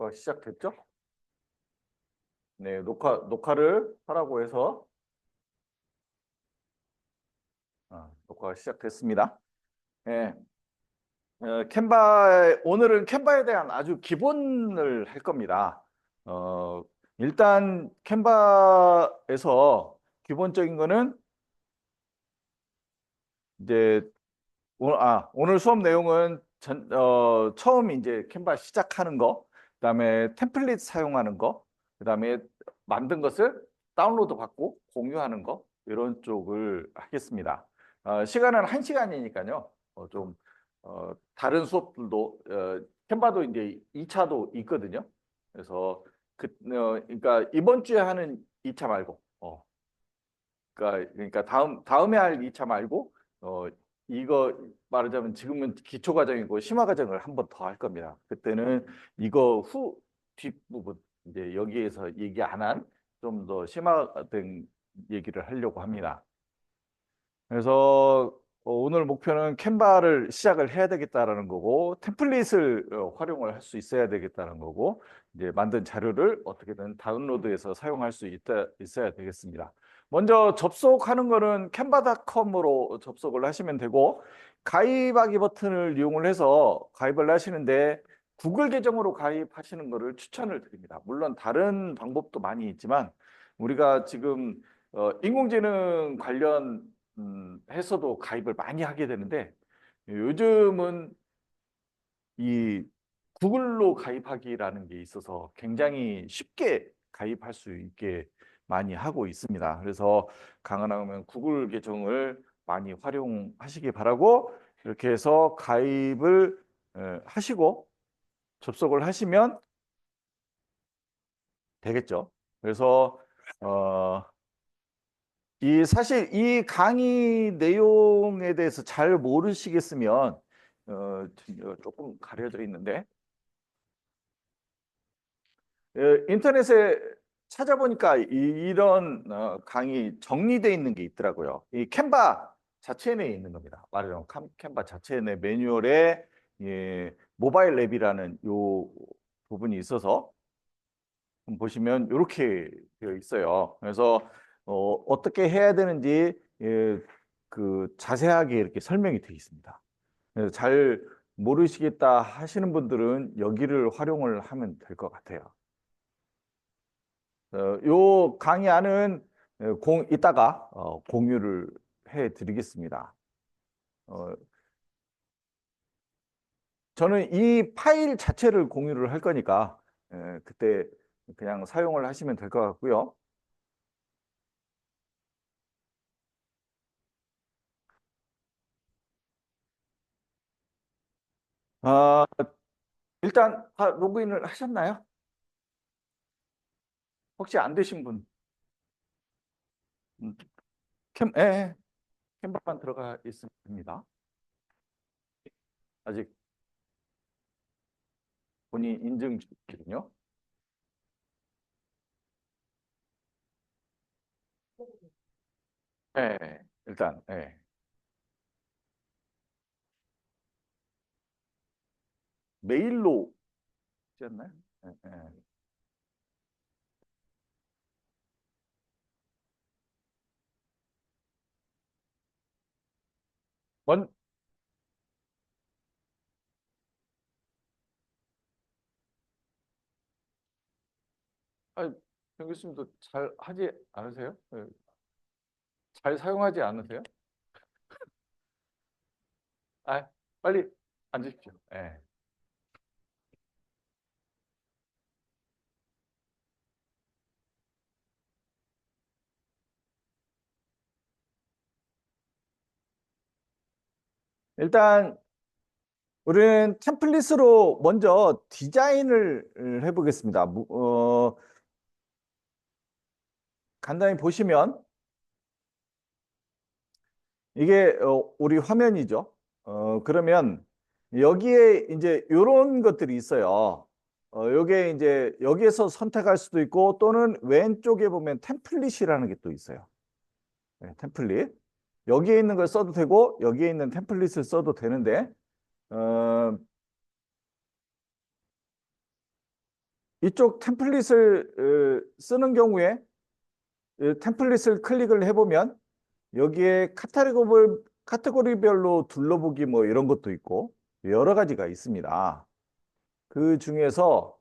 녹화 시작됐죠? 네, 녹화를 하라고 해서 녹화가 시작됐습니다. 네, 오늘은 캔바에 대한 아주 기본을 할 겁니다. 어, 일단 캔바에서 기본적인 거는 이제 오늘 수업 내용은 처음 이제 캔바 시작하는 거, 그다음에 템플릿 사용하는 거, 그다음에 만든 것을 다운로드 받고 공유하는 거 이런 쪽을 하겠습니다. 시간은 1시간이니까요. 좀 다른 수업들도 캔바도 이제 2차도 있거든요. 그래서 그러니까 이번 주에 하는 2차 말고 그러니까 다음에 할 2차 말고 이거 말하자면 지금은 기초 과정이고 심화 과정을 한 번 더 할 겁니다. 그때는 이거 후 뒷부분 이제 여기에서 얘기 안 한 좀 더 심화된 얘기를 하려고 합니다. 그래서 오늘 목표는 캔바를 시작을 해야 되겠다라는 거고 템플릿을 활용을 할 수 있어야 되겠다는 거고 이제 만든 자료를 어떻게든 다운로드해서 사용할 수 있어야 되겠습니다. 먼저 접속하는 거는 canva.com으로 접속을 하시면 되고 가입하기 버튼을 이용을 해서 가입을 하시는데 구글 계정으로 가입하시는 거를 추천을 드립니다. 물론 다른 방법도 많이 있지만 우리가 지금 인공지능 관련 해서도 가입을 많이 하게 되는데 요즘은 이 구글로 가입하기라는 게 있어서 굉장히 쉽게 가입할 수 있게 많이 하고 있습니다. 그래서 가능하면 구글 계정을 많이 활용하시기 바라고 이렇게 해서 가입을 하시고 접속을 하시면 되겠죠. 그래서 사실 이 강의 내용에 대해서 잘 모르시겠으면 조금 가려져 있는데 인터넷에 찾아보니까 이런 강의 정리되어 있는 게 있더라고요. 이 캔바 자체 내에 있는 겁니다. 말하자면 캔바 자체 내 매뉴얼에 모바일 앱이라는 요 부분이 있어서 보시면 이렇게 되어 있어요. 그래서 어떻게 해야 되는지 그 자세하게 이렇게 설명이 되어 있습니다. 그래서 잘 모르시겠다 하시는 분들은 여기를 활용을 하면 될 것 같아요. 요 강의안은 이따가 공유를 해 드리겠습니다. 저는 이 파일 자체를 공유를 할 거니까 그때 그냥 사용을 하시면 될 것 같고요. 어, 일단 다 로그인을 하셨나요? 혹시 안 되신 분? 음, 캔버만 들어가 있습니다. 아직 본인 인증 중이거든요. 일단, 메일로 였나요? 예, 예. 먼, 아니, 정 교수님도 잘 하지 않으세요? 잘 사용하지 않으세요? 빨리 앉으십시오. 일단 우리는 템플릿으로 먼저 디자인을 해보겠습니다. 간단히 보시면 이게 우리 화면이죠. 그러면 여기에 이제 이런 것들이 있어요. 요게 이제 여기에서 선택할 수도 있고 또는 왼쪽에 보면 템플릿이라는 게 또 있어요. 템플릿. 여기에 있는 걸 써도 되고 여기에 있는 템플릿을 써도 되는데 어, 이쪽 템플릿을 쓰는 경우에 템플릿을 클릭을 해보면 여기에 카테고리별로 둘러보기 뭐 이런 것도 있고 여러 가지가 있습니다. 그 중에서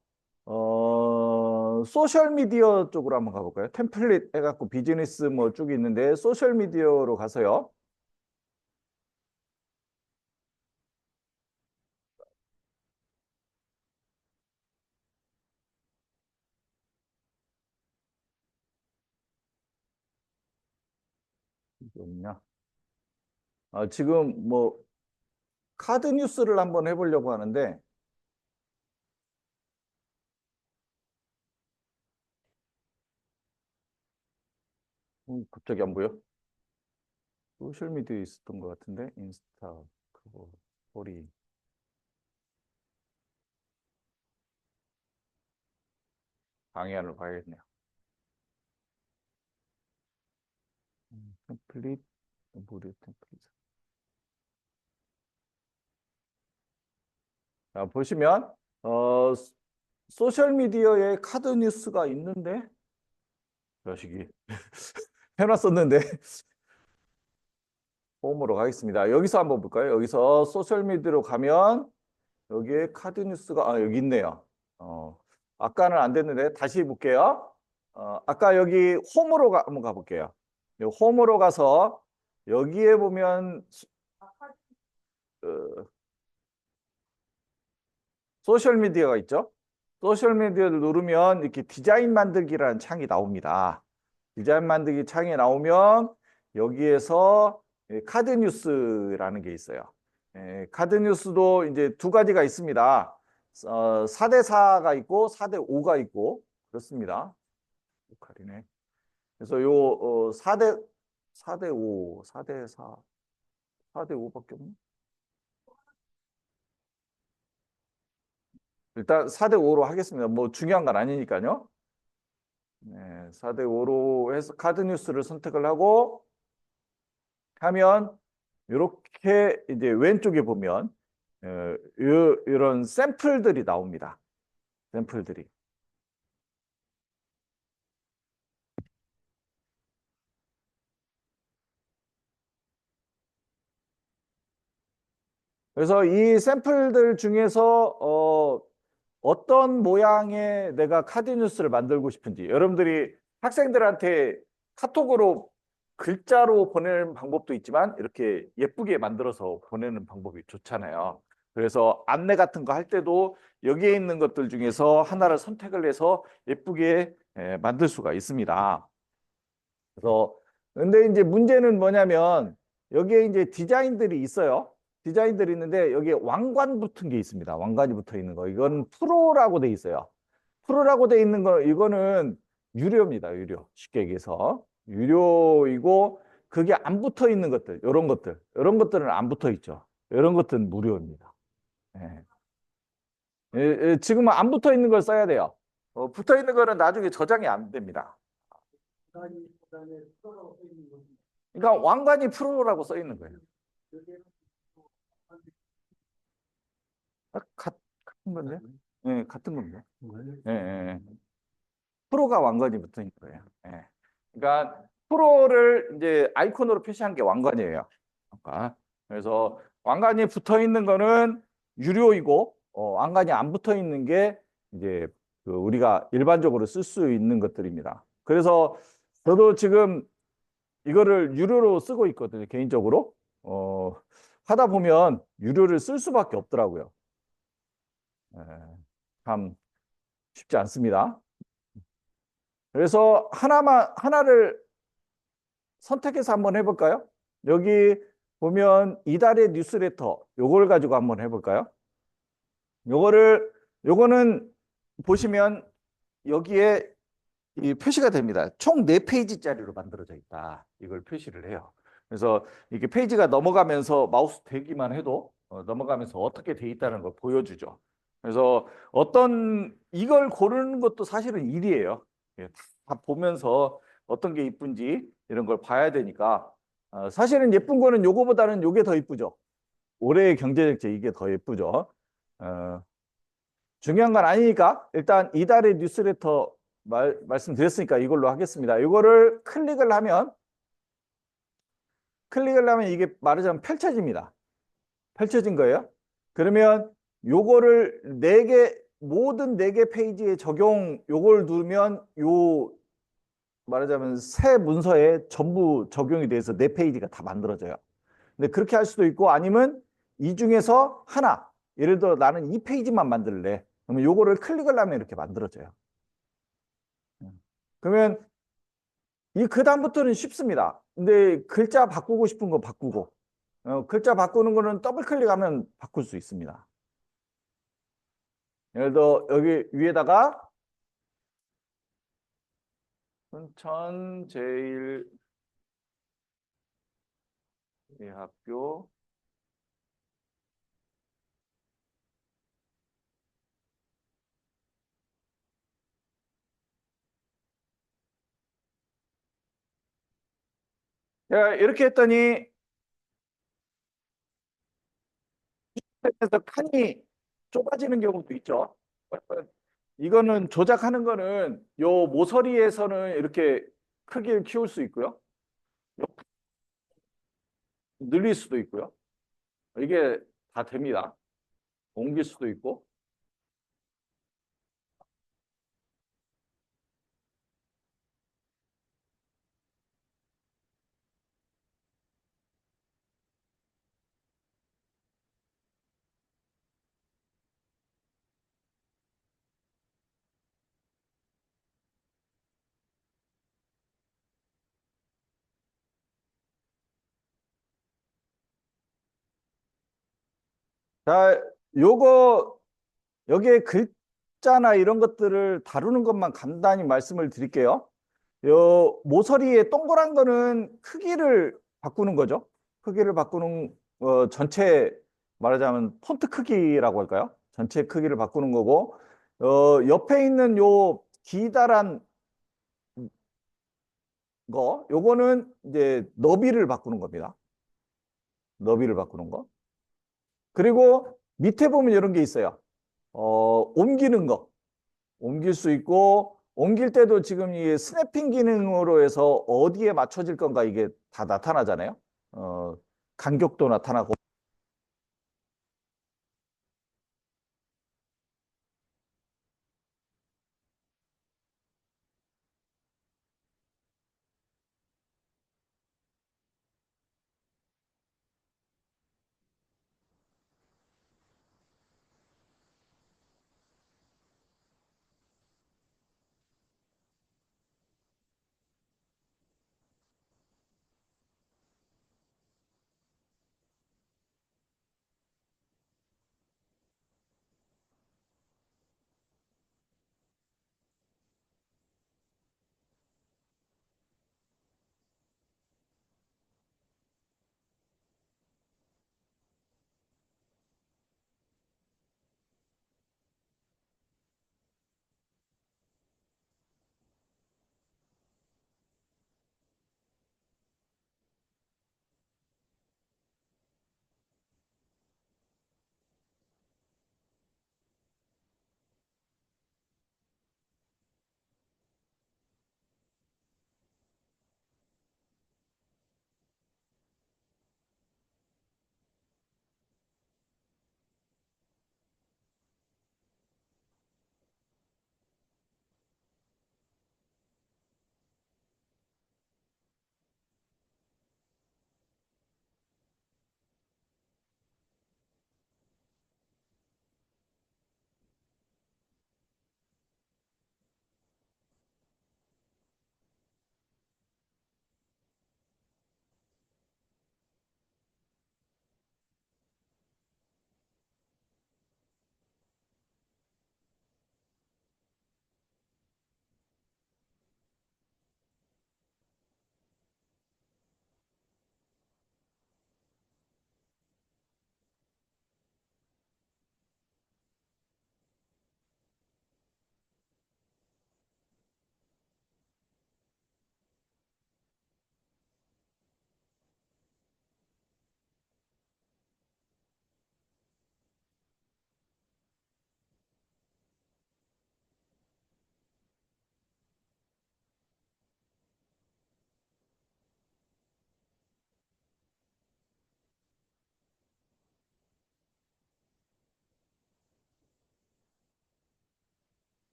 소셜 미디어 쪽으로 한번 가볼까요? 템플릿 해갖고 비즈니스 뭐 쭉 있는데 소셜 미디어로 가서요. 이게 없냐? 지금 뭐 카드 뉴스를 한번 해보려고 하는데 갑자기 안 보여? 소셜 미디어에 있었던 것 같은데 인스타 그거 스토리 방해안을 봐야겠네요. 템플릿 무료 템플릿. 자, 보시면 소셜 미디어에 카드 뉴스가 있는데 자식이 해놨었는데 홈으로 가겠습니다. 여기서 한번 볼까요? 여기서 소셜 미디어로 가면 여기에 카드 뉴스가 여기 있네요. 아까는 안 됐는데 다시 볼게요. 아까 여기 홈으로 한번 가볼게요. 홈으로 가서 여기에 보면 어, 소셜 미디어가 있죠. 소셜 미디어를 누르면 이렇게 디자인 만들기라는 창이 나옵니다. 디자인 만들기 창이 나오면 여기에서 카드 뉴스라는 게 있어요. 카드 뉴스도 이제 두 가지가 있습니다. 4대4가 있고 4대5가 있고 그렇습니다. 칼이네. 그래서 요 4대5, 4대4, 4대5밖에 없네. 일단 4대5로 하겠습니다. 뭐 중요한 건 아니니까요. 네, 4대5로 해서 카드 뉴스를 선택을 하고 하면 이렇게 이제 왼쪽에 보면 이런 샘플들이 나옵니다. 샘플들이. 그래서 이 샘플들 중에서 어떤 모양의 내가 카드 뉴스를 만들고 싶은지 여러분들이 학생들한테 카톡으로 글자로 보내는 방법도 있지만 이렇게 예쁘게 만들어서 보내는 방법이 좋잖아요. 그래서 안내 같은 거 할 때도 여기에 있는 것들 중에서 하나를 선택을 해서 예쁘게 만들 수가 있습니다. 그래서 근데 이제 문제는 뭐냐면 여기에 이제 디자인들이 있어요. 디자인들이 있는데 여기에 왕관 붙은 게 있습니다. 왕관이 붙어 있는 거. 이건 프로라고 돼 있어요. 프로라고 돼 있는 거 이거는 유료입니다. 유료. 쉽게 얘기해서 유료이고 그게 안 붙어 있는 것들, 이런 것들은 안 붙어 있죠. 이런 것들은 무료입니다. 예. 지금은 안 붙어 있는 걸 써야 돼요. 붙어 있는 거는 나중에 저장이 안 됩니다. 그러니까 왕관이 프로라고 써 있는 거예요. 같은 건데? 네, 같은 겁니다. 예, 예. 프로가 왕관이 붙어 있는 거예요. 예. 그러니까 프로를 이제 아이콘으로 표시한 게 왕관이에요. 그러니까 그래서 왕관이 붙어 있는 거는 유료이고 왕관이 안 붙어 있는 게 이제 그 우리가 일반적으로 쓸 수 있는 것들입니다. 그래서 저도 지금 이거를 유료로 쓰고 있거든요. 개인적으로. 하다 보면 유료를 쓸 수밖에 없더라고요. 참 쉽지 않습니다. 그래서 하나를 선택해서 한번 해볼까요? 여기 보면 이달의 뉴스레터 요걸 가지고 한번 해볼까요? 요거는 보시면 여기에 이 표시가 됩니다. 총 4페이지짜리로 만들어져 있다. 이걸 표시를 해요. 그래서 이게 페이지가 넘어가면서 마우스 대기만 해도 넘어가면서 어떻게 돼 있다는 걸 보여주죠. 그래서 이걸 고르는 것도 사실은 일이에요. 예, 다 보면서 어떤 게 이쁜지 이런 걸 봐야 되니까 사실은 예쁜 거는 요거보다는 요게 더 이쁘죠. 올해의 경제정책 이게 더 예쁘죠. 어, 중요한 건 아니니까 일단 이달의 뉴스레터 말씀드렸으니까 이걸로 하겠습니다. 이거를 클릭을 하면 이게 말하자면 펼쳐집니다. 펼쳐진 거예요. 그러면 요거를 모든 네 개 페이지에 요걸 누르면 말하자면 새 문서에 전부 적용이 돼서 네 페이지가 다 만들어져요. 근데 그렇게 할 수도 있고 아니면 이 중에서 하나, 예를 들어 나는 이 페이지만 만들래. 그러면 요거를 클릭을 하면 이렇게 만들어져요. 그러면 그다음부터는 쉽습니다. 근데 글자 바꾸고 싶은 거 바꾸고, 글자 바꾸는 거는 더블 클릭하면 바꿀 수 있습니다. 예를 들어 여기 위에다가 순천제일대학교 제가 이렇게 했더니 그래서 칸이 좁아지는 경우도 있죠. 이거는 조작하는 거는 요 모서리에서는 이렇게 크기를 키울 수 있고요. 늘릴 수도 있고요. 이게 다 됩니다. 옮길 수도 있고. 자, 요거 여기에 글자나 이런 것들을 다루는 것만 간단히 말씀을 드릴게요. 요 모서리에 동그란 거는 크기를 바꾸는 거죠. 크기를 바꾸는 전체 말하자면 폰트 크기라고 할까요? 전체 크기를 바꾸는 거고 옆에 있는 요 기다란 요거는 이제 너비를 바꾸는 겁니다. 너비를 바꾸는 거. 그리고 밑에 보면 이런 게 있어요. 옮기는 거. 옮길 수 있고 옮길 때도 지금 이 스냅핑 기능으로 해서 어디에 맞춰질 건가 이게 다 나타나잖아요. 어, 간격도 나타나고.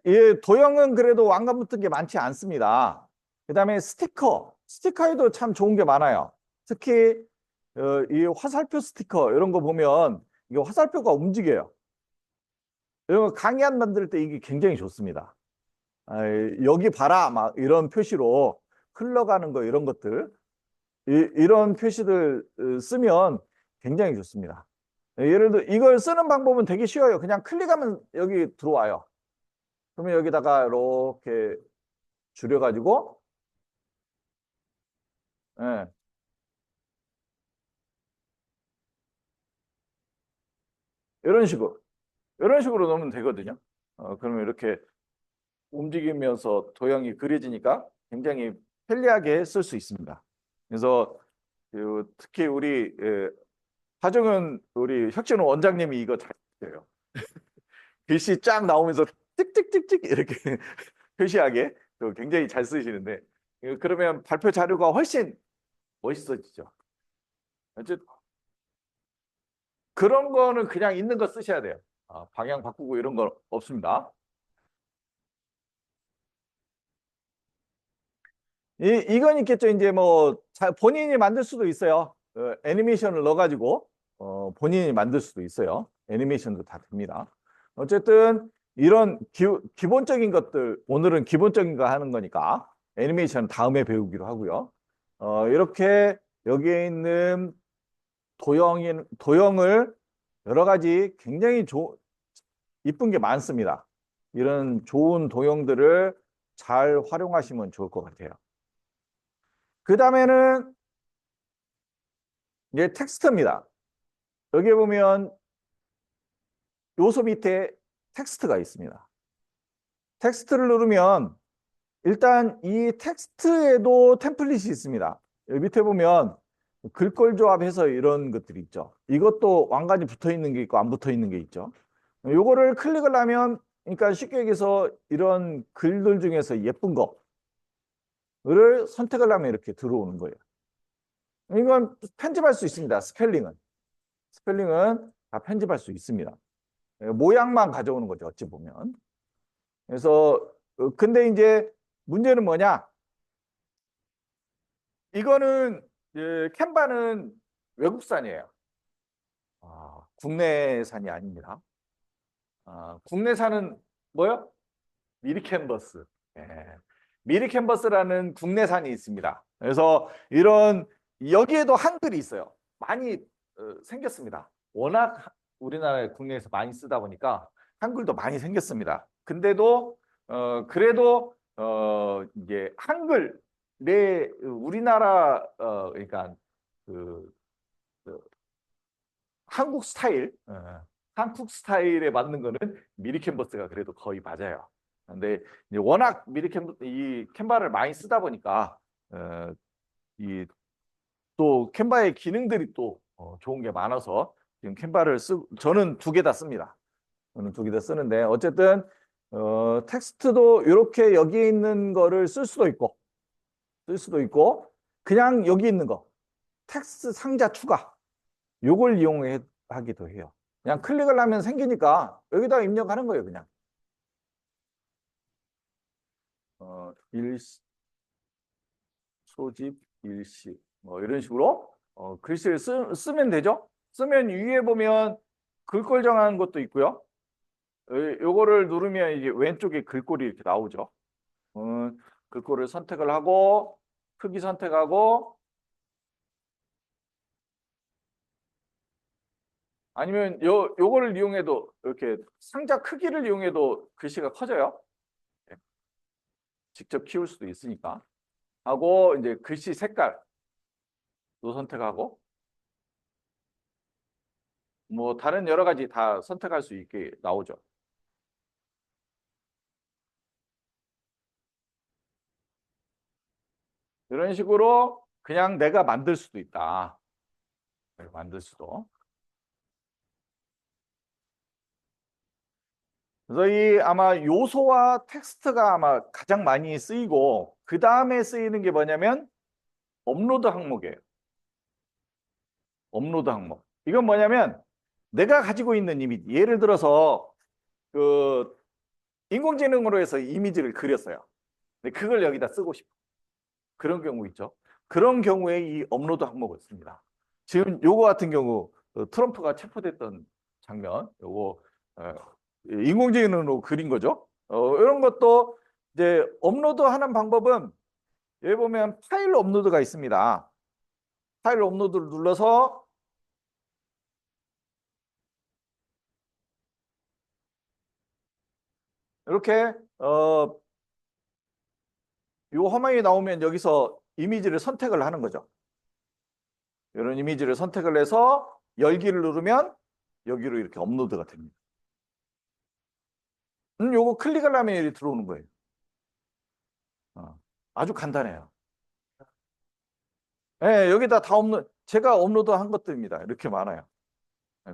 이 도형은 그래도 왕관 붙은 게 많지 않습니다. 그다음에 스티커에도 참 좋은 게 많아요. 특히 이 화살표 스티커 이런 거 보면 이게 화살표가 움직여요. 이런 거 강의안 만들 때 이게 굉장히 좋습니다. 여기 봐라 막 이런 표시로 흘러가는 거 이런 것들 이런 표시들 쓰면 굉장히 좋습니다. 예를 들어 이걸 쓰는 방법은 되게 쉬워요. 그냥 클릭하면 여기 들어와요. 그러면 여기다가 이렇게 줄여가지고 예, 이런 식으로 넣으면 되거든요. 그러면 이렇게 움직이면서 도형이 그려지니까 굉장히 편리하게 쓸 수 있습니다. 그래서 특히 우리 하정은 우리 혁진호 원장님이 이거 잘 써요. 글씨 쫙 나오면서 찍찍찍찍 이렇게 표시하게 굉장히 잘 쓰시는데 그러면 발표 자료가 훨씬 멋있어지죠. 어쨌든 그런 거는 그냥 있는 거 쓰셔야 돼요. 방향 바꾸고 이런 거 없습니다. 이건 있겠죠. 이제 뭐 본인이 만들 수도 있어요. 애니메이션을 넣어가지고 본인이 만들 수도 있어요. 애니메이션도 다 됩니다. 어쨌든 이런 기본적인 것들 오늘은 기본적인 거 하는 거니까 애니메이션 다음에 배우기로 하고요. 이렇게 여기에 있는 도형을 여러 가지 굉장히 이쁜 게 많습니다. 이런 좋은 도형들을 잘 활용하시면 좋을 것 같아요. 그 다음에는 이제 텍스트입니다. 여기 보면 요소 밑에 텍스트가 있습니다. 텍스트를 누르면 일단 이 텍스트에도 템플릿이 있습니다. 여기 밑에 보면 글꼴 조합해서 이런 것들이 있죠. 이것도 왕관이 붙어 있는 게 있고 안 붙어 있는 게 있죠. 요거를 클릭을 하면 그러니까 쉽게 얘기해서 이런 글들 중에서 예쁜 거를 선택을 하면 이렇게 들어오는 거예요. 이건 편집할 수 있습니다. 스펠링은 다 편집할 수 있습니다. 모양만 가져오는 거죠. 어찌 보면. 그래서 근데 이제 문제는 뭐냐? 이거는 캔바는 외국산이에요. 국내산이 아닙니다. 국내산은 뭐요? 미리캔버스. 예. 미리캔버스라는 국내산이 있습니다. 그래서 이런 여기에도 한글이 있어요. 많이 생겼습니다. 워낙 우리나라 국내에서 많이 쓰다 보니까 한글도 많이 생겼습니다. 근데도 그래도 이제 한글 내 우리나라 그러니까 그, 그 한국 스타일 한국 스타일에 맞는 거는 미리 캔버스가 그래도 거의 맞아요. 근데 이제 워낙 이 캔바를 많이 쓰다 보니까 이 또 캔바의 기능들이 또 좋은 게 많아서 지금 캔바를 저는 두 개 다 씁니다. 저는 두 개 다 쓰는데 어쨌든 텍스트도 이렇게 여기 있는 거를 쓸 수도 있고 그냥 여기 있는 거 텍스트 상자 추가 요걸 이용하기도 해요. 그냥 클릭을 하면 생기니까 여기다 입력하는 거예요. 그냥 일시 소집 일시 뭐 이런 식으로 글씨를 쓰면 되죠. 쓰면 위에 보면 글꼴 정하는 것도 있고요. 요거를 누르면 이제 왼쪽에 글꼴이 이렇게 나오죠. 글꼴을 선택을 하고 크기 선택하고 아니면 요거를 이용해도 이렇게 상자 크기를 이용해도 글씨가 커져요. 예. 직접 키울 수도 있으니까. 하고 이제 글씨 색깔도 선택하고 뭐 다른 여러 가지 다 선택할 수 있게 나오죠. 이런 식으로 그냥 내가 만들 수도 있다. 만들 수도. 그래서 이 아마 요소와 텍스트가 아마 가장 많이 쓰이고 그 다음에 쓰이는 게 뭐냐면 업로드 항목이에요. 업로드 항목. 이건 뭐냐면 내가 가지고 있는 이미지. 예를 들어서 그 인공지능으로 해서 이미지를 그렸어요. 근데 그걸 여기다 쓰고 싶어. 그런 경우 있죠. 그런 경우에 이 업로드 항목을 씁니다. 지금 요거 같은 경우 트럼프가 체포됐던 장면, 요거 어, 인공지능으로 그린 거죠. 이런 것도 이제 업로드하는 방법은 여기 보면 파일 업로드가 있습니다. 파일 업로드를 눌러서 이렇게 요 화면이 나오면 여기서 이미지를 선택을 하는 거죠. 이런 이미지를 선택을 해서 열기를 누르면 여기로 이렇게 업로드가 됩니다. 요거 클릭을 하면 여기 들어오는 거예요. 아주 간단해요. 네, 여기다 다 제가 업로드한 것들입니다. 이렇게 많아요.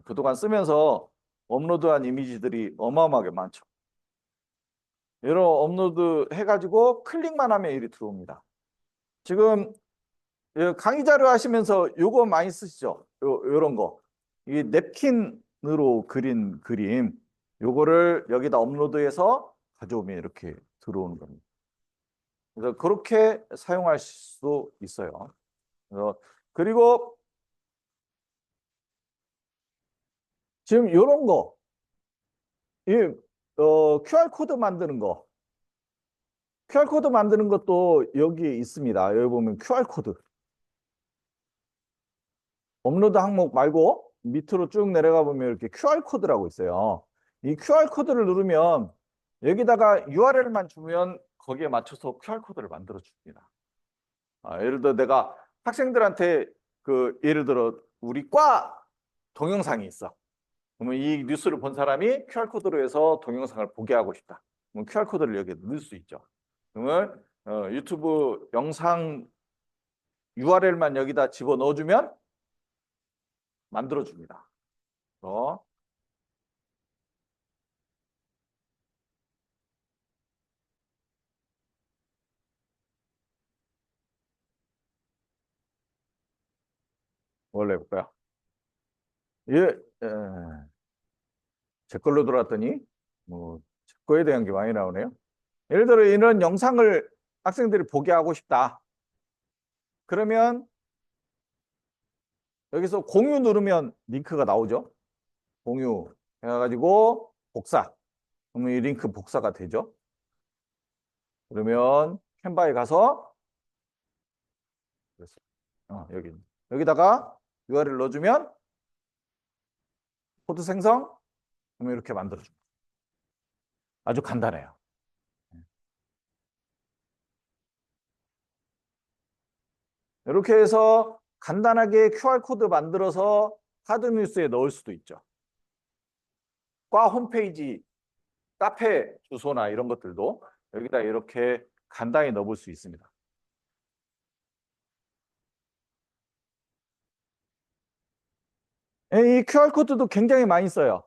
그동안 쓰면서 업로드한 이미지들이 어마어마하게 많죠. 이런 업로드 해가지고 클릭만 하면 일이 들어옵니다. 지금 강의 자료 하시면서 요거 많이 쓰시죠? 요런 거. 이 냅킨으로 그린 그림. 요거를 여기다 업로드해서 가져오면 이렇게 들어오는 겁니다. 그래서 그렇게 사용할 수 있어요. 그리고 지금 요런 거. 이 QR코드 만드는 거. QR코드 만드는 것도 여기에 있습니다. 여기 보면 QR코드. 업로드 항목 말고 밑으로 쭉 내려가 보면 이렇게 QR코드라고 있어요. 이 QR코드를 누르면 여기다가 URL만 주면 거기에 맞춰서 QR코드를 만들어 줍니다. 예를 들어 내가 학생들한테 예를 들어 우리 과 동영상이 있어. 그러면 이 뉴스를 본 사람이 QR코드로 해서 동영상을 보게 하고 싶다. 그럼 QR코드를 여기에 넣을 수 있죠. 그러면 유튜브 영상 URL만 여기다 집어 넣어주면 만들어줍니다. 원래 해볼까요? 예, 제 걸로 들어왔더니 제 거에 대한 게 많이 나오네요. 예를 들어 이런 영상을 학생들이 보게 하고 싶다. 그러면 여기서 공유 누르면 링크가 나오죠. 공유 해가지고 복사. 그러면 이 링크 복사가 되죠. 그러면 캔바에 가서 여기다가 URL 넣어주면 코드 생성. 그러면 이렇게 만들어줍니다. 아주 간단해요. 이렇게 해서 간단하게 QR코드 만들어서 하드뉴스에 넣을 수도 있죠. 과 홈페이지, 카페 주소나 이런 것들도 여기다 이렇게 간단히 넣을 수 있습니다. 이 QR코드도 굉장히 많이 써요.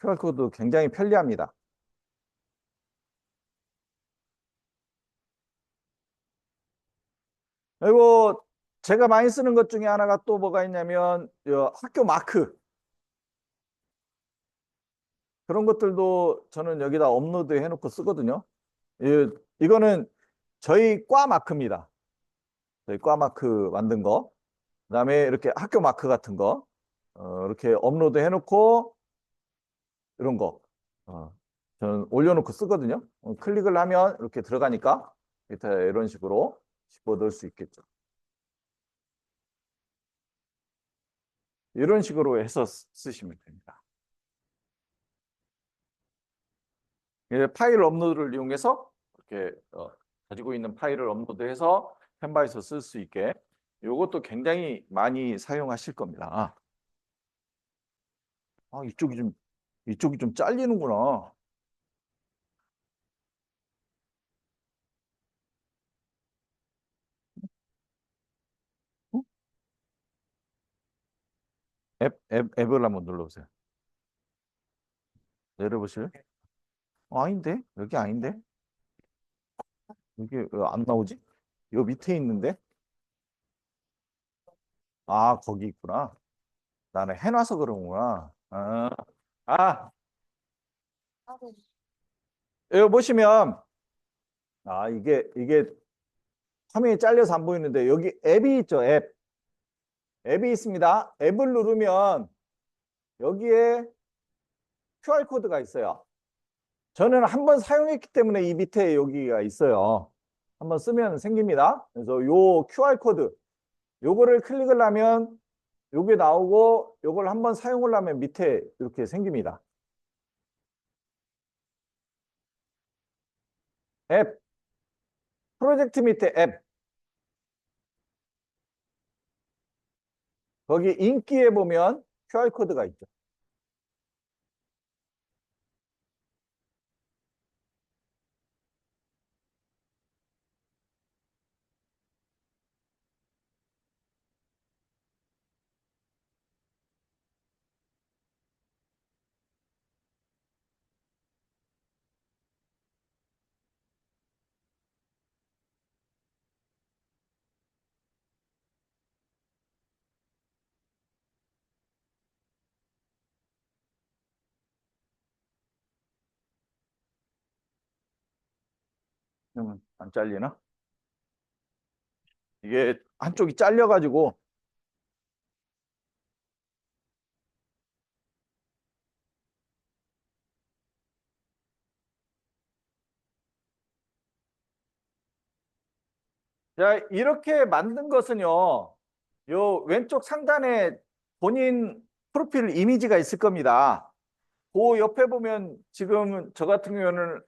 QR코드 굉장히 편리합니다. 그리고 제가 많이 쓰는 것 중에 하나가 또 뭐가 있냐면 학교 마크. 그런 것들도 저는 여기다 업로드 해놓고 쓰거든요. 이거는 저희 과 마크입니다. 저희 과 마크 만든 거. 그다음에 이렇게 학교 마크 같은 거 이렇게 업로드 해놓고 이런 거 저는 올려놓고 쓰거든요. 클릭을 하면 이렇게 들어가니까 이런 식으로 집어 넣을 수 있겠죠. 이런 식으로 해서 쓰시면 됩니다. 파일 업로드를 이용해서 이렇게 가지고 있는 파일을 업로드해서 캔바에서 쓸 수 있게 이것도 굉장히 많이 사용하실 겁니다. 이쪽이 좀 잘리는구나. 어? 앱을 한번 눌러보세요. 내려보실래요? 아닌데? 여기 아닌데? 여기 왜 안 나오지? 요 밑에 있는데? 거기 있구나. 나는 해놔서 그런구나. 아, 여기 보시면 이게 화면이 잘려서 안 보이는데 여기 앱이 있죠. 앱이 있습니다. 앱을 누르면 여기에 QR 코드가 있어요. 저는 한번 사용했기 때문에 이 밑에 여기가 있어요. 한번 쓰면 생깁니다. 그래서 요 QR 코드 요거를 클릭을 하면 요게 나오고 요걸 한번 사용을 하면 밑에 이렇게 생깁니다. 앱 프로젝트 밑에 앱 거기 인기에 보면 QR 코드가 있죠. 그러면 안 잘리나? 이게 한쪽이 잘려가지고 자, 이렇게 만든 것은요. 요 왼쪽 상단에 본인 프로필 이미지가 있을 겁니다. 그 옆에 보면 지금 저 같은 경우는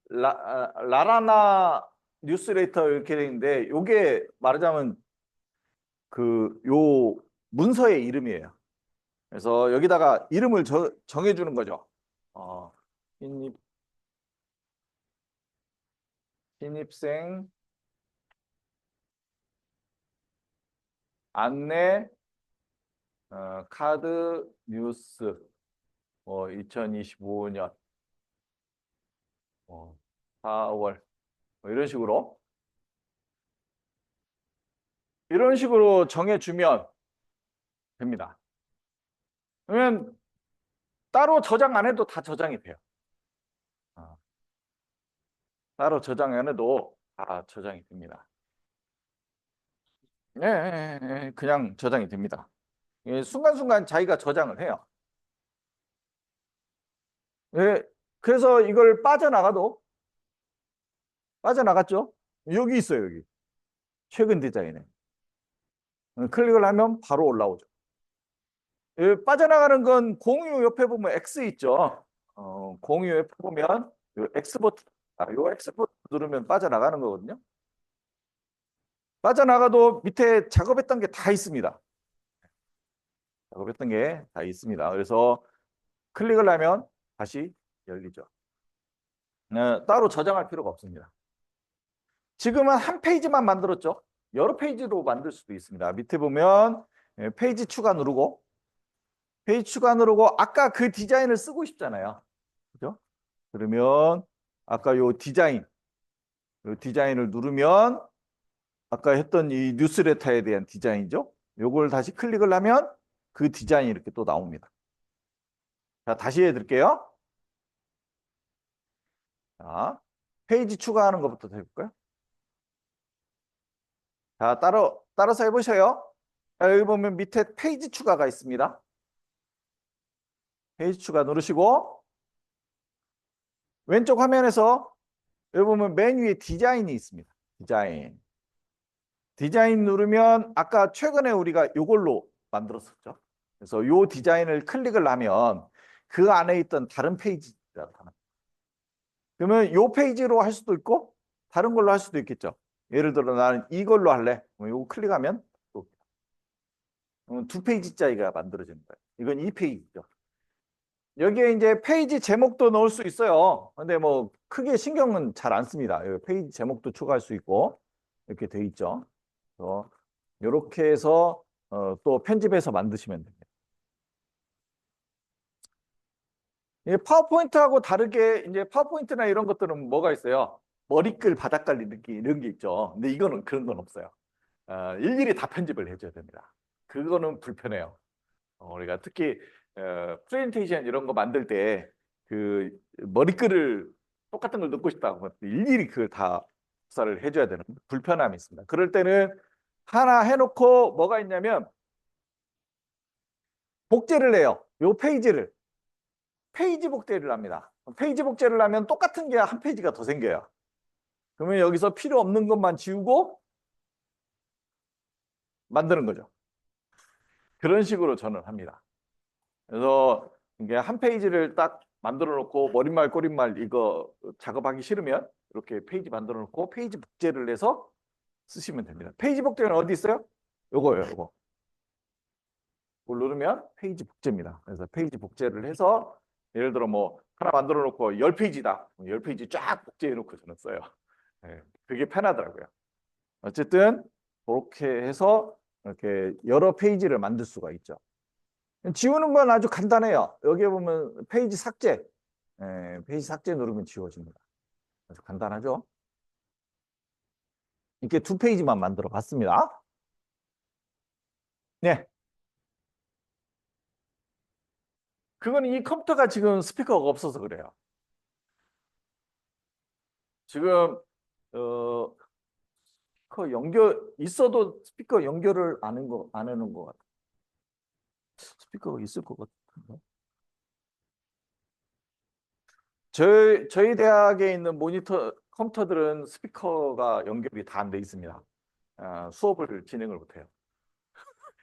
라라나 뉴스레터 이렇게 돼 있는데 요게 말하자면 그 요 문서의 이름이에요. 그래서 여기다가 이름을 정해주는 거죠. 어, 신입, 신입생 안내 카드 뉴스 2025년 4월 이런 식으로 정해주면 됩니다. 그러면 따로 저장 안 해도 다 저장이 돼요. 어, 따로 저장 안 해도 다 저장이 됩니다. 그냥 저장이 됩니다. 순간순간 자기가 저장을 해요. 예, 그래서 이걸 빠져나갔죠? 여기 있어요, 여기. 최근 디자인에. 클릭을 하면 바로 올라오죠. 빠져나가는 건 공유 옆에 보면 X 있죠. 공유 옆에 보면 요 X 버튼, 요 X 버튼 누르면 빠져나가는 거거든요. 빠져나가도 밑에 작업했던 게 다 있습니다. 작업했던 게 다 있습니다. 그래서 클릭을 하면 다시 열리죠. 따로 저장할 필요가 없습니다. 지금은 한 페이지만 만들었죠. 여러 페이지로 만들 수도 있습니다. 밑에 보면 페이지 추가 누르고 아까 그 디자인을 쓰고 싶잖아요. 그죠? 그러면 아까 요 디자인을 누르면 아까 했던 이 뉴스레터에 대한 디자인이죠. 요걸 다시 클릭을 하면 그 디자인이 이렇게 또 나옵니다. 자, 다시 해드릴게요. 자, 페이지 추가하는 것부터 해볼까요? 자, 따라서 해보셔요. 자, 여기 보면 밑에 페이지 추가가 있습니다. 페이지 추가 누르시고 왼쪽 화면에서 여기 보면 맨 위에 디자인이 있습니다. 디자인 누르면 아까 최근에 우리가 이걸로 만들었었죠. 그래서 이 디자인을 클릭을 하면 그 안에 있던 다른 페이지가 나타납니다. 그러면 이 페이지로 할 수도 있고 다른 걸로 할 수도 있겠죠. 예를 들어 나는 이걸로 할래. 이거 클릭하면 두 페이지짜리가 만들어지는 거예요. 이건 2페이지죠. 여기에 이제 페이지 제목도 넣을 수 있어요. 근데 뭐 크게 신경은 잘 안 씁니다. 여기 페이지 제목도 추가할 수 있고 이렇게 돼 있죠. 이렇게 해서 또 편집해서 만드시면 됩니다. 파워포인트하고 다르게 이제 파워포인트나 이런 것들은 뭐가 있어요? 머리끌 바닥깔 이런 게 있죠. 근데 이거는 그런 건 없어요. 일일이 다 편집을 해줘야 됩니다. 그거는 불편해요. 우리가 특히 프레젠테이션 이런 거 만들 때 그 머리글을 똑같은 걸 넣고 싶다 하면 일일이 그걸 다 복사를 해줘야 되는 불편함이 있습니다. 그럴 때는 하나 해놓고 뭐가 있냐면 복제를 해요. 요 페이지를 페이지 복제를 합니다. 페이지 복제를 하면 똑같은 게 한 페이지가 더 생겨요. 그러면 여기서 필요 없는 것만 지우고 만드는 거죠. 그런 식으로 저는 합니다. 그래서 이게 한 페이지를 딱 만들어 놓고 머릿말 꼬릿말 이거 작업하기 싫으면 이렇게 페이지 만들어 놓고 페이지 복제를 해서 쓰시면 됩니다. 페이지 복제는 어디 있어요? 요거예요, 요거. 그걸 누르면 페이지 복제입니다. 그래서 페이지 복제를 해서 예를 들어 뭐 하나 만들어 놓고 10페이지다. 10페이지 쫙 복제해 놓고 저는 써요. 네, 그게 편하더라고요. 어쨌든 그렇게 해서 이렇게 여러 페이지를 만들 수가 있죠. 지우는 건 아주 간단해요. 여기에 보면 페이지 삭제. 페이지 삭제 누르면 지워집니다. 아주 간단하죠? 이렇게 두 페이지만 만들어 봤습니다. 네. 그건 이 컴퓨터가 지금 스피커가 없어서 그래요. 지금 스피커 연결 있어도 스피커 연결을 안 해놓은 것 같아요. 스피커가 있을 것 같은데. 저희 대학에 있는 모니터 컴퓨터들은 스피커가 연결이 다 안 돼 있습니다. 수업을 진행을 못해요.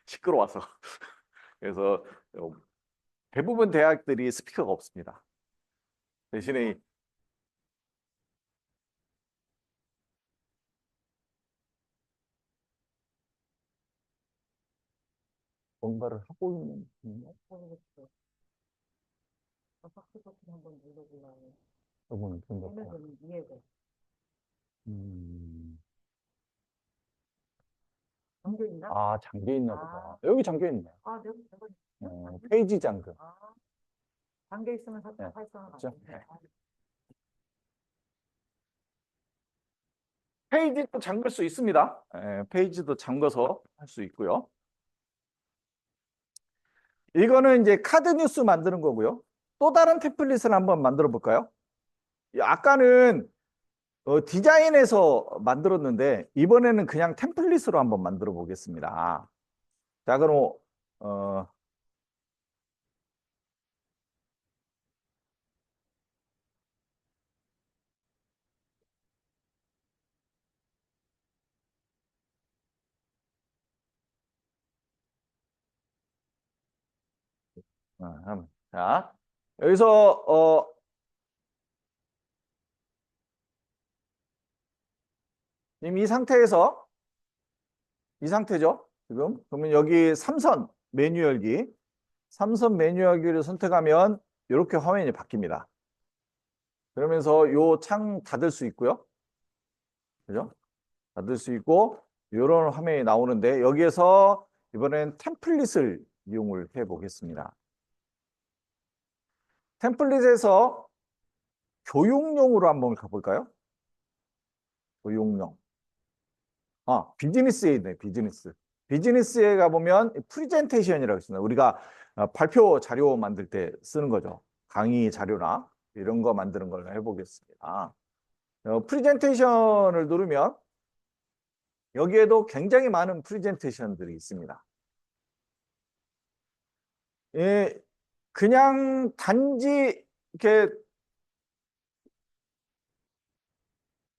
시끄러워서. 그래서 대부분 대학들이 스피커가 없습니다. 대신에 뭔가를 하고 있는 부분은 좀 잠겨 있나? 아, 잠겨 있나 보다. 여기 잠겨 있네. 아, 여기 잠겨 있나? 페이지 잠금. 잠겨 있으면 네, 활성화가 그렇죠? 안 돼. 페이지도 잠글 수 있습니다. 페이지도 잠궈서 할 수 있고요. 이거는 이제 카드 뉴스 만드는 거고요. 또 다른 태블릿을 한번 만들어 볼까요? 아까는 디자인해서 만들었는데 이번에는 그냥 템플릿으로 한번 만들어 보겠습니다. 자, 그럼 자, 여기서 지금 이 상태죠. 지금 그러면 여기 삼선 메뉴 열기, 삼선 메뉴 열기를 선택하면 이렇게 화면이 바뀝니다. 그러면서 요 창 닫을 수 있고요. 그죠? 닫을 수 있고 이런 화면이 나오는데 여기에서 이번엔 템플릿을 이용을 해 보겠습니다. 템플릿에서 교육용으로 한번 가볼까요? 교육용. 비즈니스에 있네, 비즈니스. 비즈니스에 가보면 프리젠테이션이라고 있습니다. 우리가 발표 자료 만들 때 쓰는 거죠. 강의 자료나 이런 거 만드는 걸 해보겠습니다. 프리젠테이션을 누르면 여기에도 굉장히 많은 프리젠테이션들이 있습니다. 예, 그냥 단지 이렇게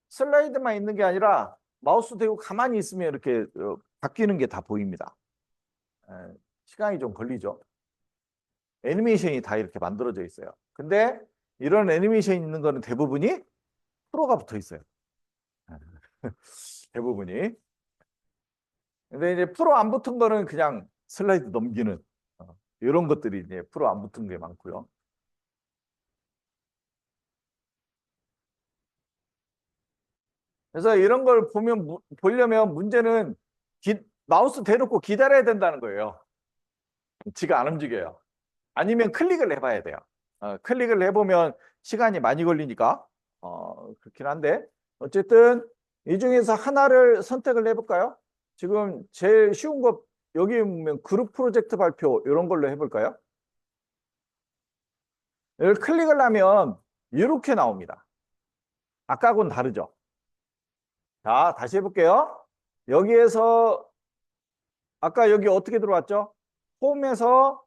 슬라이드만 있는 게 아니라 마우스 대고 가만히 있으면 이렇게 바뀌는 게 다 보입니다. 시간이 좀 걸리죠. 애니메이션이 다 이렇게 만들어져 있어요. 근데 이런 애니메이션이 있는 거는 대부분이 프로가 붙어 있어요. 대부분이. 근데 이제 프로 안 붙은 거는 그냥 슬라이드 넘기는 이런 것들이 이제 프로 안 붙은 게 많고요. 그래서 이런 걸 보려면 문제는 마우스 대놓고 기다려야 된다는 거예요. 지가 안 움직여요. 아니면 클릭을 해봐야 돼요. 클릭을 해보면 시간이 많이 걸리니까 그렇긴 한데 어쨌든 이 중에서 하나를 선택을 해볼까요? 지금 제일 쉬운 거 여기 보면 그룹 프로젝트 발표 이런 걸로 해볼까요? 여기 클릭을 하면 이렇게 나옵니다. 아까하고는 다르죠. 자, 다시 해볼게요. 여기에서 아까 여기 어떻게 들어왔죠? 홈에서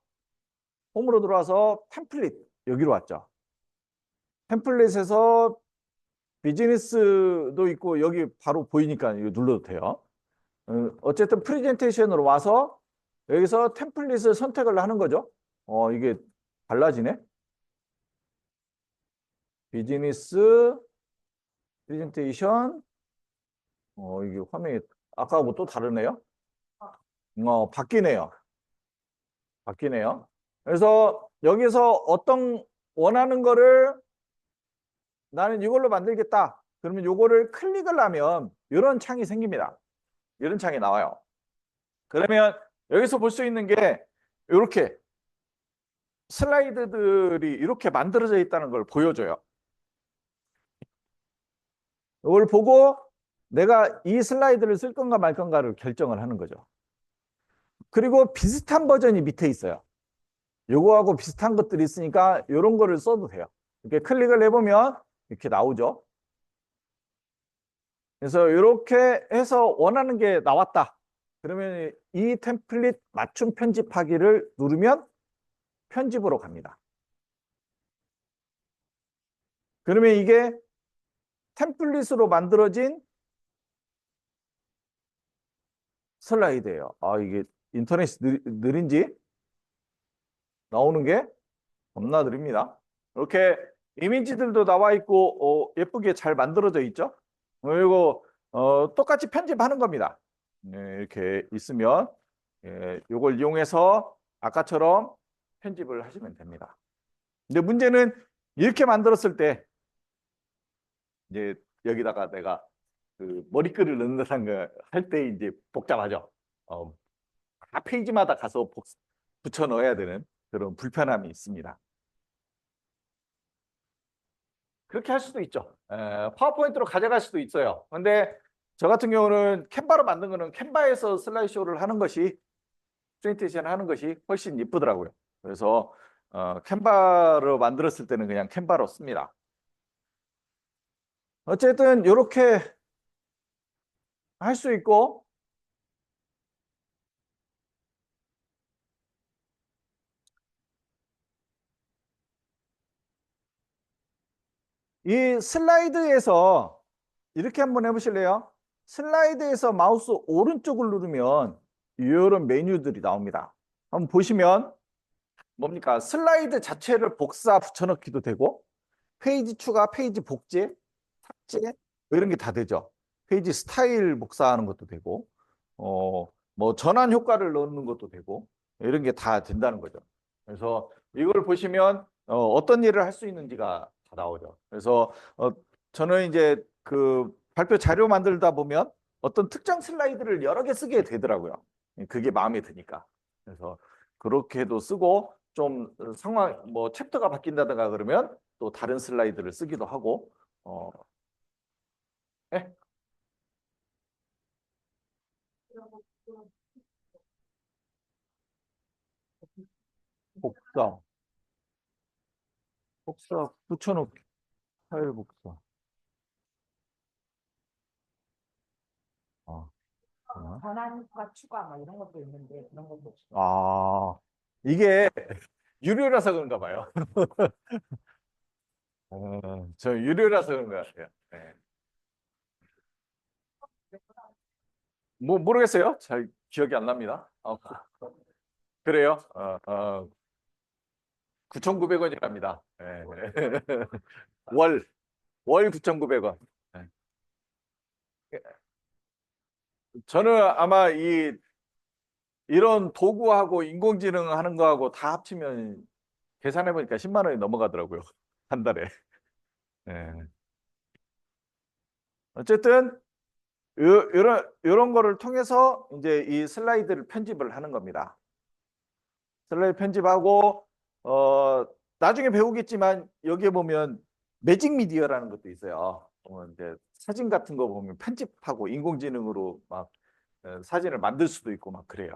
홈으로 들어와서 템플릿 여기로 왔죠. 템플릿에서 비즈니스도 있고 여기 바로 보이니까 이거 눌러도 돼요. 어쨌든 프레젠테이션으로 와서 여기서 템플릿을 선택을 하는 거죠. 이게 달라지네. 비즈니스 프레젠테이션. 이게 화면이 아까하고 또 다르네요. 바뀌네요. 바뀌네요. 그래서 여기서 어떤 원하는 거를 나는 이걸로 만들겠다. 그러면 이거를 클릭을 하면 이런 창이 생깁니다. 이런 창이 나와요. 그러면 여기서 볼 수 있는 게 이렇게 슬라이드들이 이렇게 만들어져 있다는 걸 보여줘요. 이걸 보고 내가 이 슬라이드를 쓸 건가 말 건가를 결정을 하는 거죠. 그리고 비슷한 버전이 밑에 있어요. 요거하고 비슷한 것들이 있으니까 이런 거를 써도 돼요. 이렇게 클릭을 해보면 이렇게 나오죠. 그래서 이렇게 해서 원하는 게 나왔다. 그러면 이 템플릿 맞춤 편집하기를 누르면 편집으로 갑니다. 그러면 이게 템플릿으로 만들어진 슬라이드예요. 이게 인터넷이 느린지 나오는 게 겁나 느립니다. 이렇게 이미지들도 나와 있고 예쁘게 잘 만들어져 있죠. 그리고 똑같이 편집하는 겁니다. 네, 이렇게 있으면 이걸 이용해서 아까처럼 편집을 하시면 됩니다. 근데 문제는 이렇게 만들었을 때 이제 여기다가 내가 그 머리글을 넣는 할 때 이제 복잡하죠. 다 페이지마다 가서 붙여 넣어야 되는 그런 불편함이 있습니다. 그렇게 할 수도 있죠. 파워포인트로 가져갈 수도 있어요. 근데 저 같은 경우는 캔바로 만든 거는 캔바에서 슬라이드쇼를 하는 것이 프레젠테이션 하는 것이 훨씬 예쁘더라고요. 그래서 캔바로 만들었을 때는 그냥 캔바로 씁니다. 어쨌든 이렇게 할 수 있고 이 슬라이드에서 이렇게 한번 해보실래요? 슬라이드에서 마우스 오른쪽을 누르면 이런 메뉴들이 나옵니다. 한번 보시면 뭡니까? 슬라이드 자체를 복사 붙여넣기도 되고 페이지 추가, 페이지 복제, 삭제 이런 게 다 되죠. 페이지 스타일 복사하는 것도 되고 뭐 전환 효과를 넣는 것도 되고 이런 게 다 된다는 거죠. 그래서 이걸 보시면 어떤 일을 할 수 있는지가 다 나오죠. 그래서 저는 이제 그 발표 자료 만들다 보면 어떤 특정 슬라이드를 여러 개 쓰게 되더라고요. 그게 마음에 드니까. 그래서 그렇게도 쓰고 좀 상황 뭐 챕터가 바뀐다든가 그러면 또 다른 슬라이드를 쓰기도 하고 네? 복사 복사 붙여놓기 파일 복사 아, 그러나? 전환과 추가 뭐 이런 것도 있는데 그런 것도 없어. 이게 유료라서 그런가 봐요. 저 유료라서 그런 것 같아요. 네. 뭐 모르겠어요. 잘 기억이 안 납니다. 그래요? 9,900원이랍니다. 월 9,900원. 저는 아마 이런 도구하고 인공지능 하는 거하고 다 합치면 계산해 보니까 10만 원이 넘어가더라고요. 한 달에. 예. 어쨌든 이런 거를 통해서 이제 이 슬라이드를 편집을 하는 겁니다. 슬라이드 편집하고 나중에 배우겠지만 여기에 보면 매직 미디어라는 것도 있어요. 이제 사진 같은 거 보면 편집하고 인공지능으로 막 사진을 만들 수도 있고 막 그래요.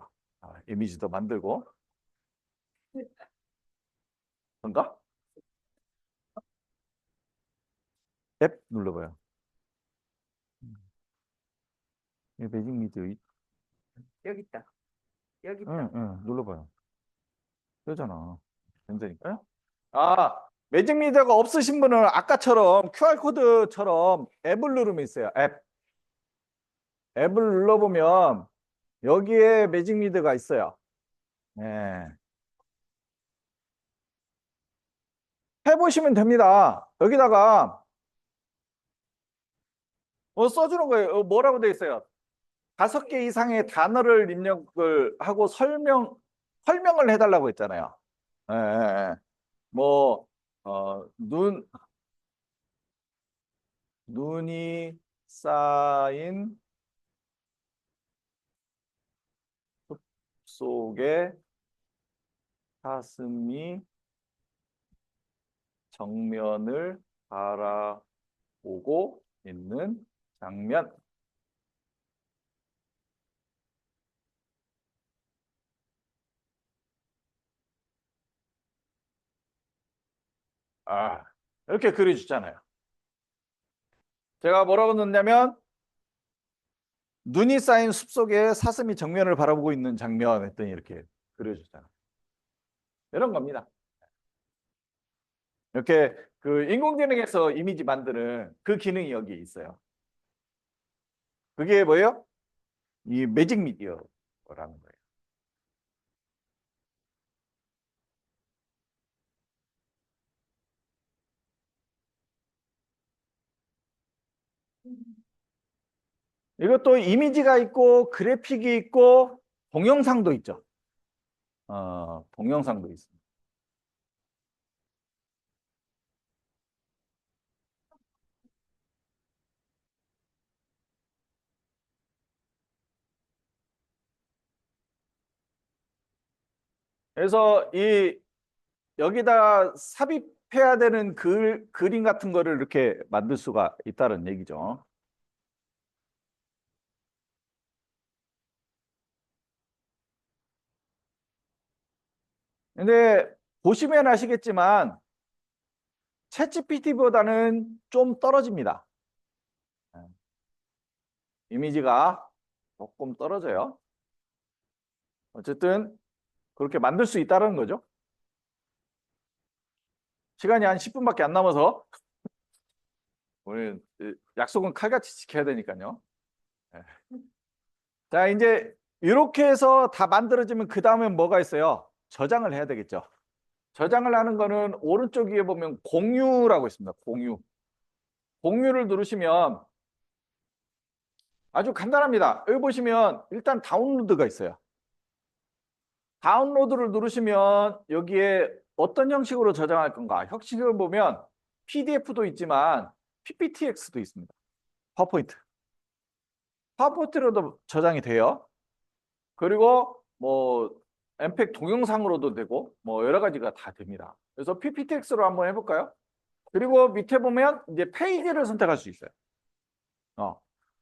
이미지도 만들고. 그런가? 앱 눌러봐요. 이 매직 미디어. 여기 있다. 여기 있다. 응, 응, 눌러봐요. 되잖아. 된다니까요? 아, 매직 미디어가 없으신 분은 아까처럼 QR코드처럼 앱을 누르면 있어요. 앱을 눌러보면 여기에 매직 미디어가 있어요. 네. 해보시면 됩니다. 여기다가 써주는 거예요. 뭐라고 돼 있어요? 5개 이상의 단어를 입력을 하고 설명을 해달라고 했잖아요. 예, 예, 예. 뭐, 눈이 쌓인 숲 속에 사슴이 정면을 바라보고 있는 장면. 아, 이렇게 그려주잖아요. 제가 뭐라고 넣냐면 눈이 쌓인 숲속에 사슴이 정면을 바라보고 있는 장면 했더니 이렇게 그려주잖아요. 이런 겁니다. 이렇게 그 인공지능에서 이미지 만드는 그 기능이 여기 있어요. 그게 뭐예요? 이 매직 미디어라는 거예요. 이것도 이미지가 있고 그래픽이 있고 동영상도 있죠. 동영상도 있습니다. 그래서 여기다 삽입해야 되는 그림 같은 거를 이렇게 만들 수가 있다는 얘기죠. 근데 보시면 아시겠지만 챗GPT보다는 좀 떨어집니다. 이미지가 조금 떨어져요. 어쨌든 그렇게 만들 수 있다는 거죠. 시간이 한 10분밖에 안 남아서 오늘 약속은 칼같이 지켜야 되니까요. 네. 자, 이제 이렇게 해서 다 만들어지면 그 다음에 뭐가 있어요? 저장을 해야 되겠죠. 저장을 하는 거는 오른쪽 위에 보면 공유라고 있습니다. 공유를 누르시면 아주 간단합니다. 여기 보시면 일단 다운로드가 있어요. 다운로드를 누르시면 여기에 어떤 형식으로 저장할 건가? 형식을 보면 PDF도 있지만 PPTX도 있습니다. 파워포인트. 파워포인트로도 저장이 돼요. 그리고 뭐 엠팩 동영상으로도 되고 뭐 여러 가지가 다 됩니다. 그래서 PPTX로 한번 해볼까요? 그리고 밑에 보면 이제 페이지를 선택할 수 있어요.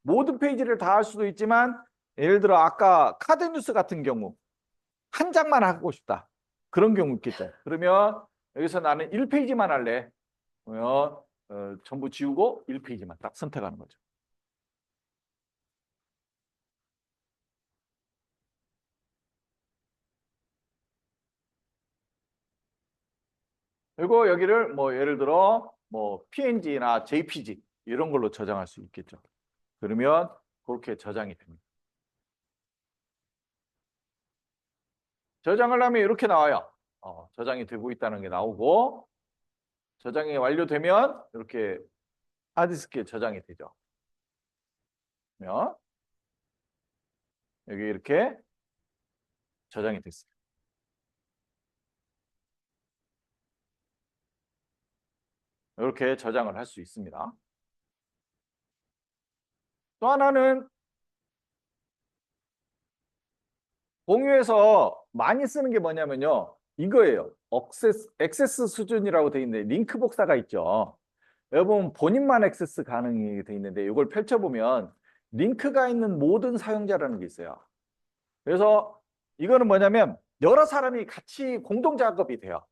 모든 페이지를 다 할 수도 있지만 예를 들어 아까 카드 뉴스 같은 경우 한 장만 하고 싶다. 그런 경우 있겠죠. 그러면 여기서 나는 1페이지만 할래. 그러면 전부 지우고 1페이지만 딱 선택하는 거죠. 그리고 여기를 뭐 예를 들어 뭐 PNG나 JPG 이런 걸로 저장할 수 있겠죠. 그러면 그렇게 저장이 됩니다. 저장을 하면 이렇게 나와요. 저장이 되고 있다는 게 나오고 저장이 완료되면 이렇게 하드디스크에 저장이 되죠. 그러면 여기 이렇게 저장이 됐어요. 이렇게 저장을 할 수 있습니다. 또 하나는 공유해서 많이 쓰는 게 뭐냐면요. 이거예요. 액세스 수준이라고 되어 있는데 링크 복사가 있죠. 여러분 본인만 액세스 가능이 되어 있는데 이걸 펼쳐보면 링크가 있는 모든 사용자라는 게 있어요. 그래서 이거는 뭐냐면 여러 사람이 같이 공동 작업이 돼요.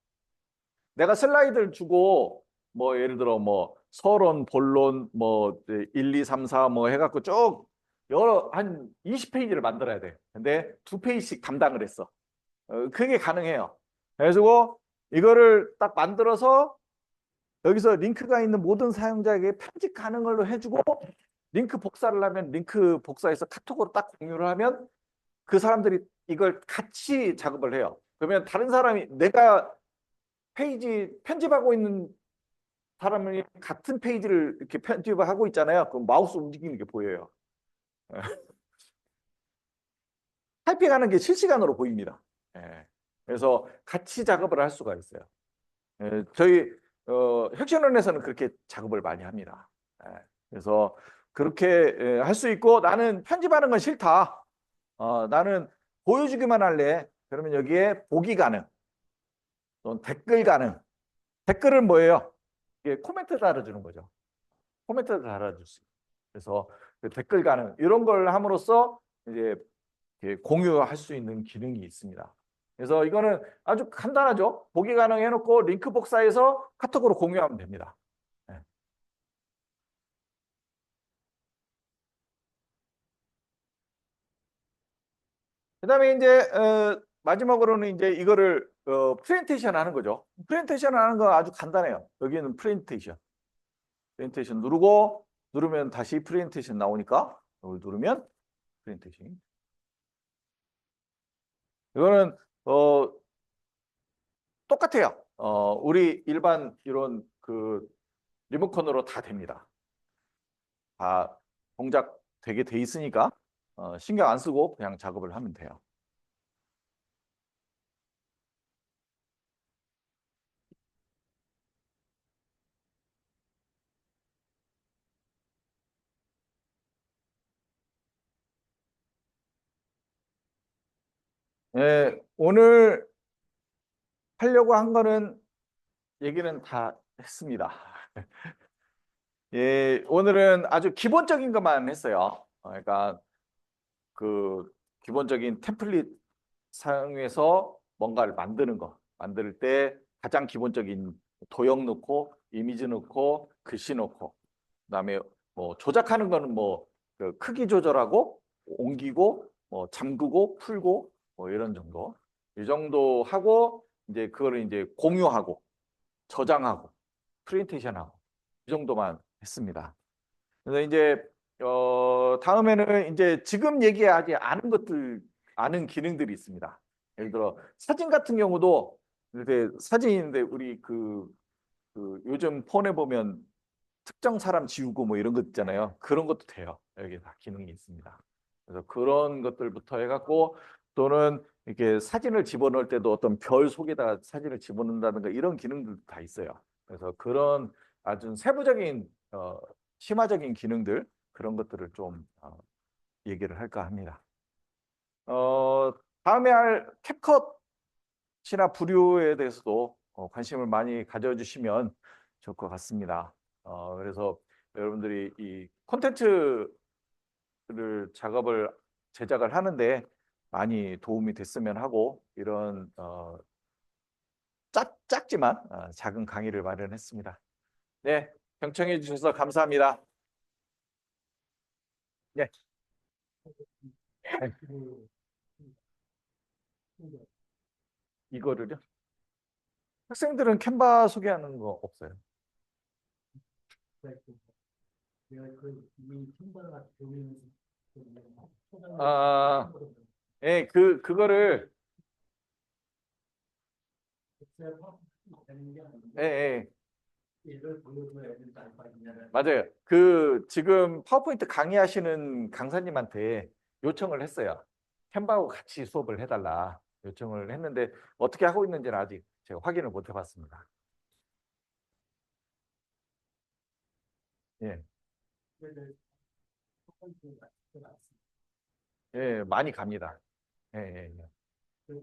내가 슬라이드를 주고 뭐 예를 들어 뭐 서론, 본론 뭐 1, 2, 3, 4 뭐 해갖고 쭉 한 20페이지를 만들어야 돼. 근데 2페이지씩 담당을 했어. 그게 가능해요. 그래가지고 이거를 딱 만들어서 여기서 링크가 있는 모든 사용자에게 편집 가능을 해주고 링크 복사를 하면 링크 복사해서 카톡으로 딱 공유를 하면 그 사람들이 이걸 같이 작업을 해요. 그러면 다른 사람이 내가 페이지 편집하고 있는 사람이 같은 페이지를 이렇게 편집을 하고 있잖아요. 그럼 마우스 움직이는 게 보여요. 타이핑하는 게 실시간으로 보입니다. 예. 그래서 같이 작업을 할 수가 있어요. 저희 혁신원에서는 그렇게 작업을 많이 합니다. 그래서 그렇게 할 수 있고 나는 편집하는 건 싫다. 나는 보여주기만 할래. 그러면 여기에 보기 가능, 또는 댓글 가능. 댓글은 뭐예요? 이게 코멘트 달아주는 거죠. 코멘트 달아줄 수 있어요. 그래서 그 댓글 가능 이런 걸 함으로써 이제 공유할 수 있는 기능이 있습니다. 그래서 이거는 아주 간단하죠. 보기 가능 해놓고 링크 복사해서 카톡으로 공유하면 됩니다. 네. 그다음에 이제 마지막으로는 이제 이거를 프레젠테이션 하는 거죠. 프레젠테이션 하는 거 아주 간단해요. 여기는 프레젠테이션. 프레젠테이션 누르면 다시 프레젠테이션 나오니까 이걸 누르면 프레젠테이션. 이거는 똑같아요. 우리 일반 이런 그 리모컨으로 다 됩니다. 다 동작 되게 돼 있으니까 신경 안 쓰고 그냥 작업을 하면 돼요. 예, 오늘 하려고 한 거는 얘기는 다 했습니다. 예, 오늘은 아주 기본적인 것만 했어요. 그러니까 그 기본적인 템플릿 사용해서 뭔가를 만드는 거. 만들 때 가장 기본적인 도형 넣고 이미지 넣고 글씨 넣고 그다음에 뭐 조작하는 거는 뭐그 크기 조절하고 옮기고 뭐 잠그고 풀고 뭐 이런 정도. 이 정도 하고 이제 그거를 이제 공유하고 저장하고 프레젠테이션하고 이 정도만 했습니다. 그래서 이제 다음에는 이제 지금 얘기하지 않은 것들 아는 기능들이 있습니다. 예를 들어 사진 같은 경우도 이렇게 사진인데 우리 그 요즘 폰에 보면 특정 사람 지우고 뭐 이런 것 있잖아요. 그런 것도 돼요. 여기 다 기능이 있습니다. 그래서 그런 것들부터 해갖고 또는 이렇게 사진을 집어넣을 때도 어떤 별 속에다가 사진을 집어넣는다든가 이런 기능들도 다 있어요. 그래서 그런 아주 세부적인 심화적인 기능들 그런 것들을 좀 얘기를 할까 합니다. 어, 다음에 할 캡컷이나 부류에 대해서도 관심을 많이 가져주시면 좋을 것 같습니다. 그래서 여러분들이 이 콘텐츠를 제작을 하는데 많이 도움이 됐으면 하고 이런 작지만 작은 강의를 마련했습니다. 네, 경청해 주셔서 감사합니다. 네. 이거를요? 학생들은 캔바 소개하는 거 없어요. 아, 예, 그거를 예, 예. 맞아요. 그 지금 파워포인트 강의하시는 강사님한테 요청을 했어요. 캔바하고 같이 수업을 해달라 요청을 했는데 어떻게 하고 있는지는 아직 제가 확인을 못 해봤습니다. 예, 예, 많이 갑니다. 예, 예, 예.